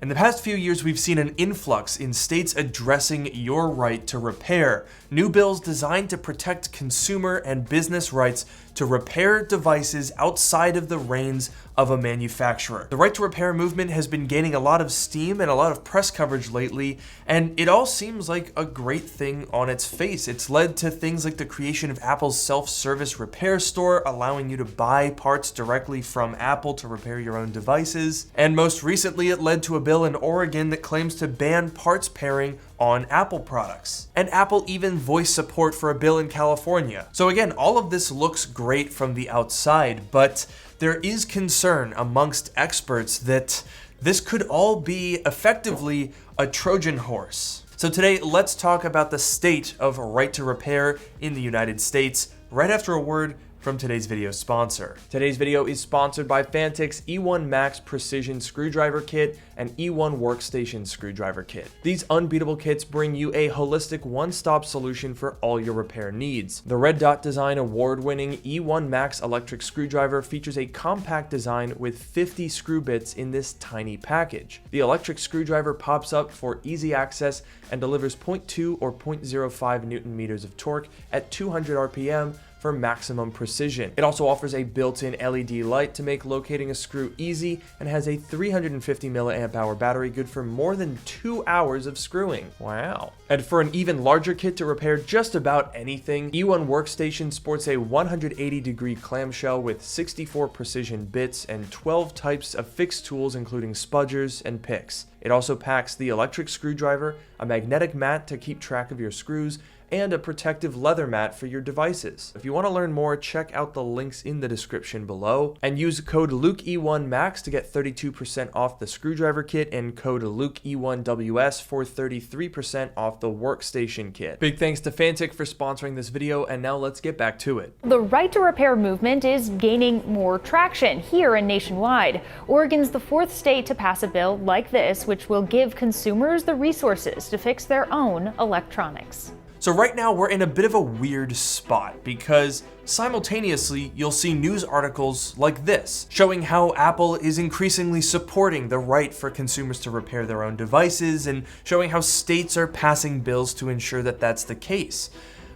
In the past few years, we've seen an influx in states addressing your right to repair. New bills designed to protect consumer and business rights to repair devices outside of the reigns of a manufacturer. The right to repair movement has been gaining a lot of steam and a lot of press coverage lately, and it all seems like a great thing on its face. It's led to things like the creation of Apple's self-service repair store, allowing you to buy parts directly from Apple to repair your own devices. And most recently, it led to a bill in Oregon that claims to ban parts pairing on Apple products. And Apple even voiced support for a bill in California. So again, all of this looks great from the outside, but there is concern amongst experts that this could all be effectively a Trojan horse. So today, let's talk about the state of right to repair in the United States, right after a word from today's video sponsor. Today's video is sponsored by Phanteks E1 Max Precision Screwdriver Kit and E1 Workstation Screwdriver Kit. These unbeatable kits bring you a holistic one-stop solution for all your repair needs. The Red Dot Design award-winning E1 Max electric screwdriver features a compact design with 50 screw bits in this tiny package. The electric screwdriver pops up for easy access and delivers 0.2 or 0.05 Newton meters of torque at 200 RPM for maximum precision. It also offers a built-in LED light to make locating a screw easy and has a 350 milliamp hour battery good for more than 2 hours of screwing. Wow. And for an even larger kit to repair just about anything, E1 Workstation sports a 180-degree clamshell with 64 precision bits and 12 types of fixed tools including spudgers and picks. It also packs the electric screwdriver, a magnetic mat to keep track of your screws, and a protective leather mat for your devices. If you want to learn more, check out the links in the description below and use code LukeE1Max to get 32% off the screwdriver kit and code LukeE1WS for 33% off the workstation kit. Big thanks to Phanteks for sponsoring this video, and now let's get back to it. The right to repair movement is gaining more traction here and nationwide. Oregon's the fourth state to pass a bill like this, which will give consumers the resources to fix their own electronics. So right now we're in a bit of a weird spot because simultaneously you'll see news articles like this showing how Apple is increasingly supporting the right for consumers to repair their own devices and showing how states are passing bills to ensure that that's the case.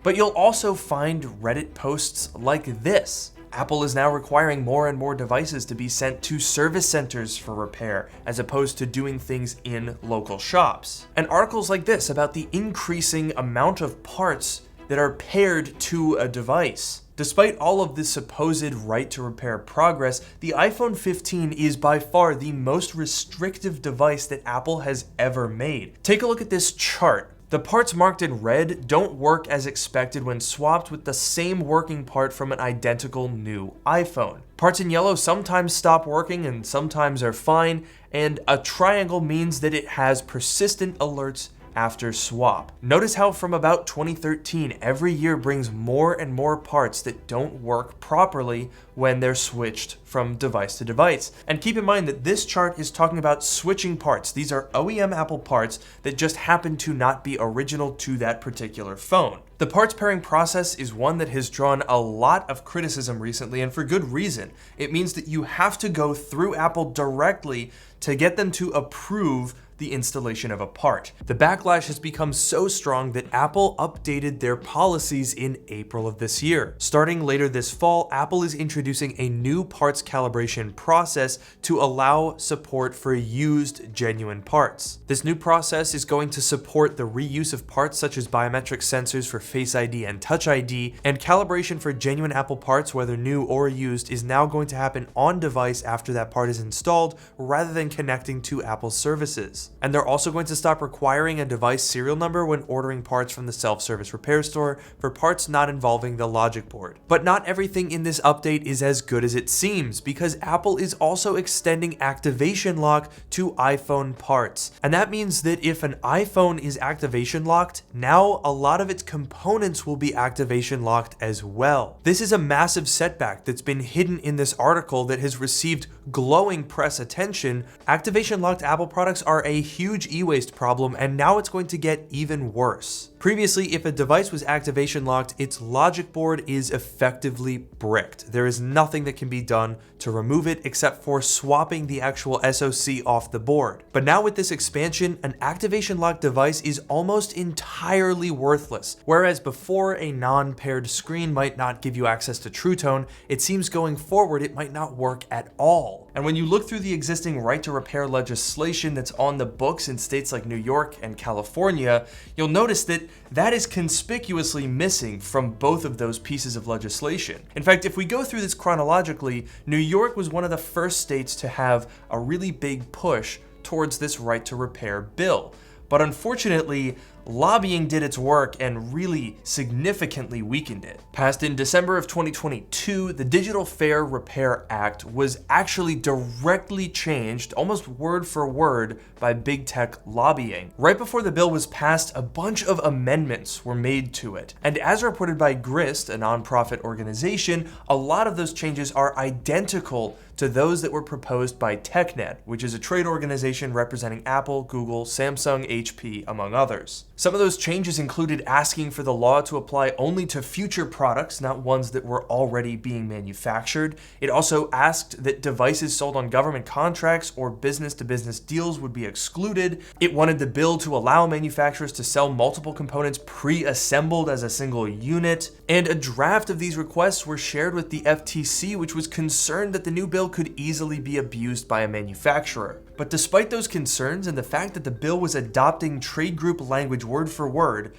But you'll also find Reddit posts like this. Apple is now requiring more and more devices to be sent to service centers for repair, as opposed to doing things in local shops. And articles like this about the increasing amount of parts that are paired to a device. Despite all of this supposed right to repair progress, the iPhone 15 is by far the most restrictive device that Apple has ever made. Take a look at this chart. The parts marked in red don't work as expected when swapped with the same working part from an identical new iPhone. Parts in yellow sometimes stop working and sometimes are fine, and a triangle means that it has persistent alerts after swap. Notice how from about 2013, every year brings more and more parts that don't work properly when they're switched from device to device. And keep in mind that this chart is talking about switching parts. These are OEM Apple parts that just happen to not be original to that particular phone. The parts pairing process is one that has drawn a lot of criticism recently, and for good reason. It means that you have to go through Apple directly to get them to approve the installation of a part. The backlash has become so strong that Apple updated their policies in April of this year. Starting later this fall, Apple is introducing a new parts calibration process to allow support for used genuine parts. This new process is going to support the reuse of parts such as biometric sensors for Face ID and Touch ID, and calibration for genuine Apple parts, whether new or used, is now going to happen on device after that part is installed rather than connecting to Apple services. And they're also going to stop requiring a device serial number when ordering parts from the self-service repair store for parts not involving the logic board. But not everything in this update is as good as it seems, because Apple is also extending activation lock to iPhone parts. And that means that if an iPhone is activation locked, now a lot of its components will be activation locked as well. This is a massive setback that's been hidden in this article that has received glowing press attention, activation-locked Apple products are a huge e-waste problem, and now it's going to get even worse. Previously, if a device was activation locked, its logic board is effectively bricked. There is nothing that can be done to remove it except for swapping the actual SoC off the board. But now with this expansion, an activation locked device is almost entirely worthless. Whereas before a non-paired screen might not give you access to True Tone, it seems going forward it might not work at all. And when you look through the existing right to repair legislation that's on the books in states like New York and California, you'll notice that is conspicuously missing from both of those pieces of legislation. In fact, if we go through this chronologically, New York was one of the first states to have a really big push towards this right to repair bill. But unfortunately, lobbying did its work and really significantly weakened it. Passed in December of 2022, the Digital Fair Repair Act was actually directly changed, almost word for word, by big tech lobbying. Right before the bill was passed, a bunch of amendments were made to it. And as reported by Grist, a nonprofit organization, a lot of those changes are identical to those that were proposed by TechNet, which is a trade organization representing Apple, Google, Samsung, HP, among others. Some of those changes included asking for the law to apply only to future products, not ones that were already being manufactured. It also asked that devices sold on government contracts or business-to-business deals would be excluded. It wanted the bill to allow manufacturers to sell multiple components pre-assembled as a single unit. And a draft of these requests were shared with the FTC, which was concerned that the new bill could easily be abused by a manufacturer. But despite those concerns and the fact that the bill was adopting trade group language word for word,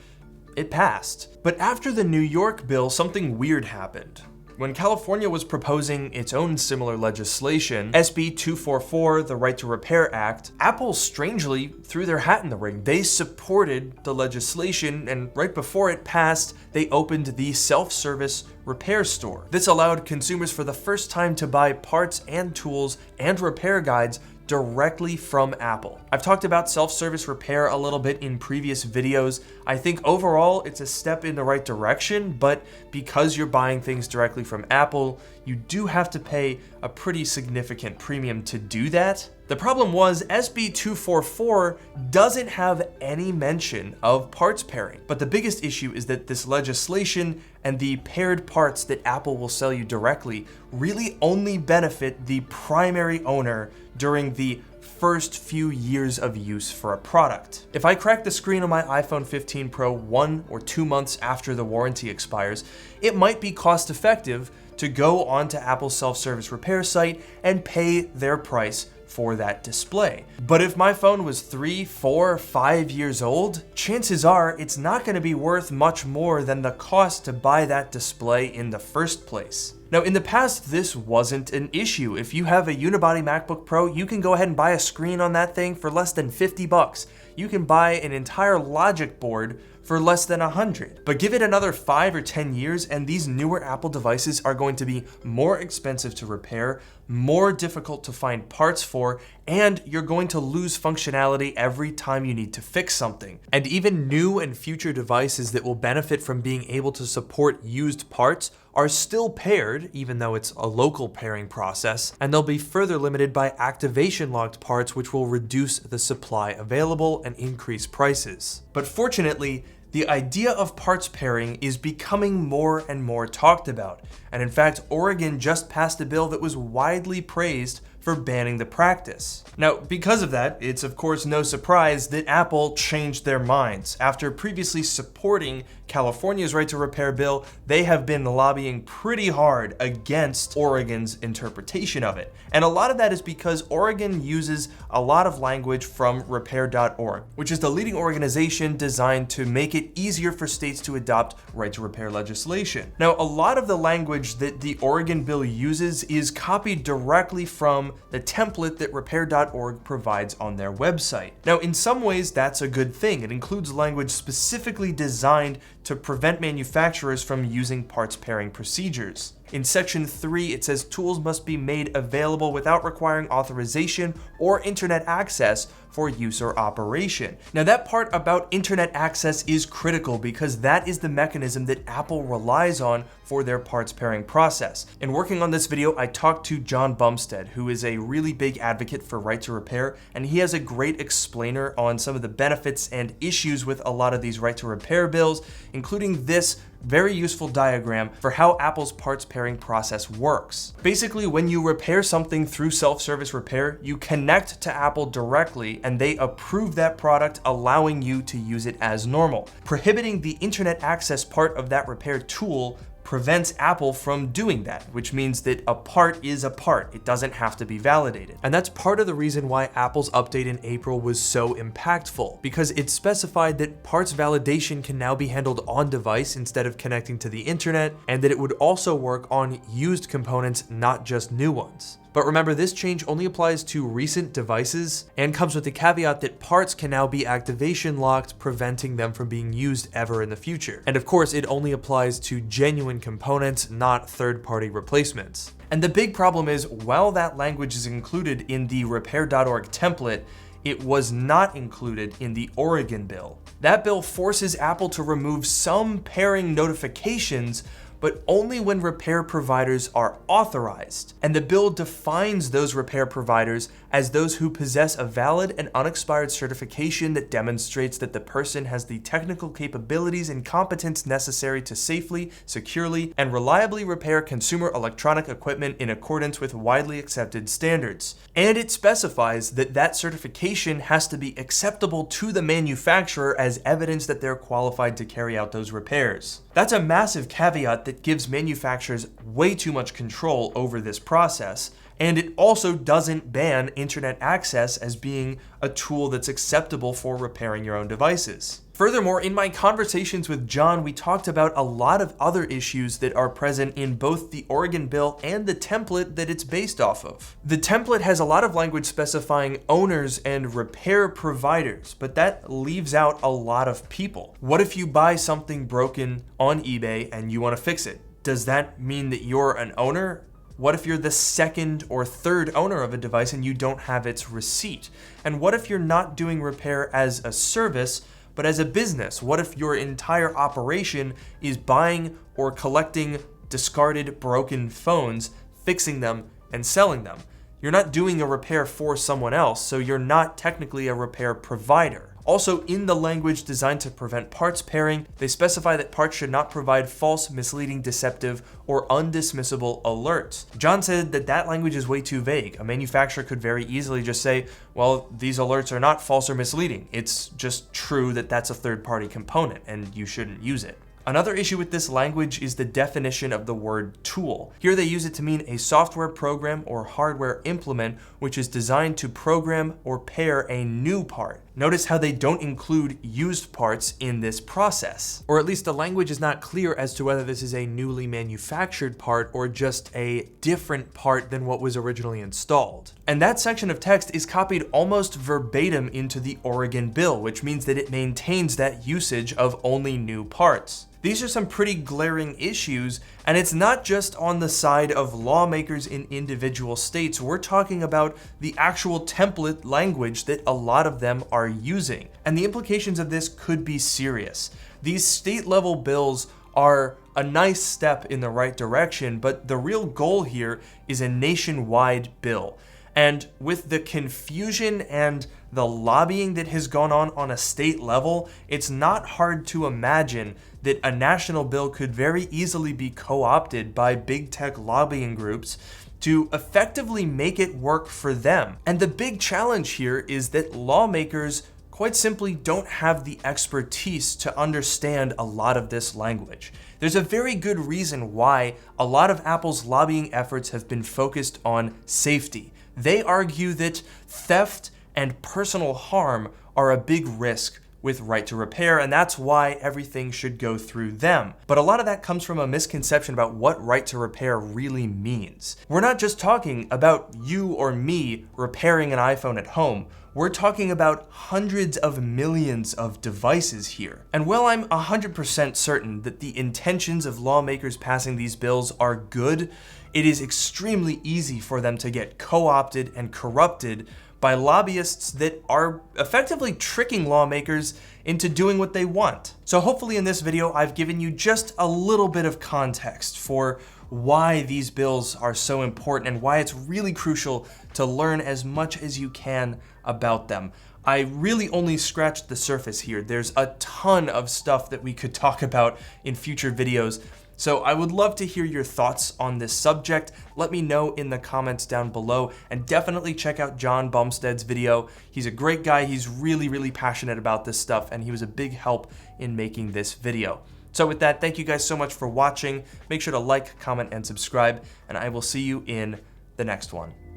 it passed. But after the New York bill, something weird happened. When California was proposing its own similar legislation, SB 244, the Right to Repair Act, Apple strangely threw their hat in the ring. They supported the legislation, and right before it passed, they opened the self-service repair store. This allowed consumers for the first time to buy parts and tools and repair guides directly from Apple. I've talked about self-service repair a little bit in previous videos. I think overall it's a step in the right direction, but because you're buying things directly from Apple, you do have to pay a pretty significant premium to do that. The problem was SB 244 doesn't have any mention of parts pairing, but the biggest issue is that this legislation and the paired parts that Apple will sell you directly really only benefit the primary owner during the first few years of use for a product. If I crack the screen on my iPhone 15 Pro 1 or 2 months after the warranty expires, it might be cost effective to go onto Apple's self-service repair site and pay their price for that display. But if my phone was 3, 4, 5 years old, chances are it's not going to be worth much more than the cost to buy that display in the first place. Now, in the past, this wasn't an issue. If you have a unibody MacBook Pro, you can go ahead and buy a screen on that thing for less than $50. You can buy an entire logic board for less than $100. But give it another 5 or 10 years and these newer Apple devices are going to be more expensive to repair, more difficult to find parts for, and you're going to lose functionality every time you need to fix something. And even new and future devices that will benefit from being able to support used parts are still paired, even though it's a local pairing process, and they'll be further limited by activation-locked parts, which will reduce the supply available and increase prices. But fortunately, the idea of parts pairing is becoming more and more talked about, and in fact, Oregon just passed a bill that was widely praised for banning the practice. Now, because of that, it's of course no surprise that Apple changed their minds. After previously supporting California's right to repair bill, they have been lobbying pretty hard against Oregon's interpretation of it. And a lot of that is because Oregon uses a lot of language from repair.org, which is the leading organization designed to make it easier for states to adopt right to repair legislation. Now, a lot of the language that the Oregon bill uses is copied directly from the template that repair.org provides on their website. Now, in some ways, that's a good thing. It includes language specifically designed to prevent manufacturers from using parts pairing procedures. In section 3, it says tools must be made available without requiring authorization or internet access for use or operation. Now that part about internet access is critical because that is the mechanism that Apple relies on for their parts pairing process. In working on this video, I talked to John Bumstead, who is a really big advocate for right to repair, and he has a great explainer on some of the benefits and issues with a lot of these right to repair bills, including this very useful diagram for how Apple's parts pairing process works. Basically, when you repair something through self-service repair, you connect to Apple directly and they approve that product, allowing you to use it as normal. Prohibiting the internet access part of that repair tool prevents Apple from doing that, which means that a part is a part. It doesn't have to be validated. And that's part of the reason why Apple's update in April was so impactful, because it specified that parts validation can now be handled on device instead of connecting to the internet, and that it would also work on used components, not just new ones. But remember, this change only applies to recent devices and comes with the caveat that parts can now be activation locked, preventing them from being used ever in the future. And of course, it only applies to genuine components, not third-party replacements. And the big problem is, while that language is included in the repair.org template, it was not included in the Oregon bill. That bill forces Apple to remove some pairing notifications, but only when repair providers are authorized. And the bill defines those repair providers as those who possess a valid and unexpired certification that demonstrates that the person has the technical capabilities and competence necessary to safely, securely, and reliably repair consumer electronic equipment in accordance with widely accepted standards. And it specifies that that certification has to be acceptable to the manufacturer as evidence that they're qualified to carry out those repairs. That's a massive caveat that gives manufacturers way too much control over this process, and it also doesn't ban internet access as being a tool that's acceptable for repairing your own devices. Furthermore, in my conversations with John, we talked about a lot of other issues that are present in both the Oregon bill and the template that it's based off of. The template has a lot of language specifying owners and repair providers, but that leaves out a lot of people. What if you buy something broken on eBay and you want to fix it? Does that mean that you're an owner? What if you're the second or third owner of a device and you don't have its receipt? And what if you're not doing repair as a service, but as a business? What if your entire operation is buying or collecting discarded, broken phones, fixing them, and selling them? You're not doing a repair for someone else, so you're not technically a repair provider. Also, in the language designed to prevent parts pairing, they specify that parts should not provide false, misleading, deceptive, or undismissible alerts. John said that that language is way too vague. A manufacturer could very easily just say, well, these alerts are not false or misleading. It's just true that that's a third-party component and you shouldn't use it. Another issue with this language is the definition of the word tool. Here they use it to mean a software program or hardware implement which is designed to program or pair a new part. Notice how they don't include used parts in this process. Or at least the language is not clear as to whether this is a newly manufactured part or just a different part than what was originally installed. And that section of text is copied almost verbatim into the Oregon bill, which means that it maintains that usage of only new parts. These are some pretty glaring issues, and it's not just on the side of lawmakers in individual states. We're talking about the actual template language that a lot of them are using. And the implications of this could be serious. These state-level bills are a nice step in the right direction, but the real goal here is a nationwide bill. And with the confusion and the lobbying that has gone on a state level, it's not hard to imagine that a national bill could very easily be co-opted by big tech lobbying groups to effectively make it work for them. And the big challenge here is that lawmakers quite simply don't have the expertise to understand a lot of this language. There's a very good reason why a lot of Apple's lobbying efforts have been focused on safety. They argue that theft and personal harm are a big risk with right to repair, and that's why everything should go through them. But a lot of that comes from a misconception about what right to repair really means. We're not just talking about you or me repairing an iPhone at home. We're talking about hundreds of millions of devices here. And while I'm 100% certain that the intentions of lawmakers passing these bills are good, it is extremely easy for them to get co-opted and corrupted by lobbyists that are effectively tricking lawmakers into doing what they want. So hopefully in this video, I've given you just a little bit of context for why these bills are so important and why it's really crucial to learn as much as you can about them. I really only scratched the surface here. There's a ton of stuff that we could talk about in future videos. So I would love to hear your thoughts on this subject. Let me know in the comments down below, and definitely check out John Bumstead's video. He's a great guy. He's really passionate about this stuff, and he was a big help in making this video. So with that, thank you guys so much for watching. Make sure to like, comment, and subscribe, and I will see you in the next one.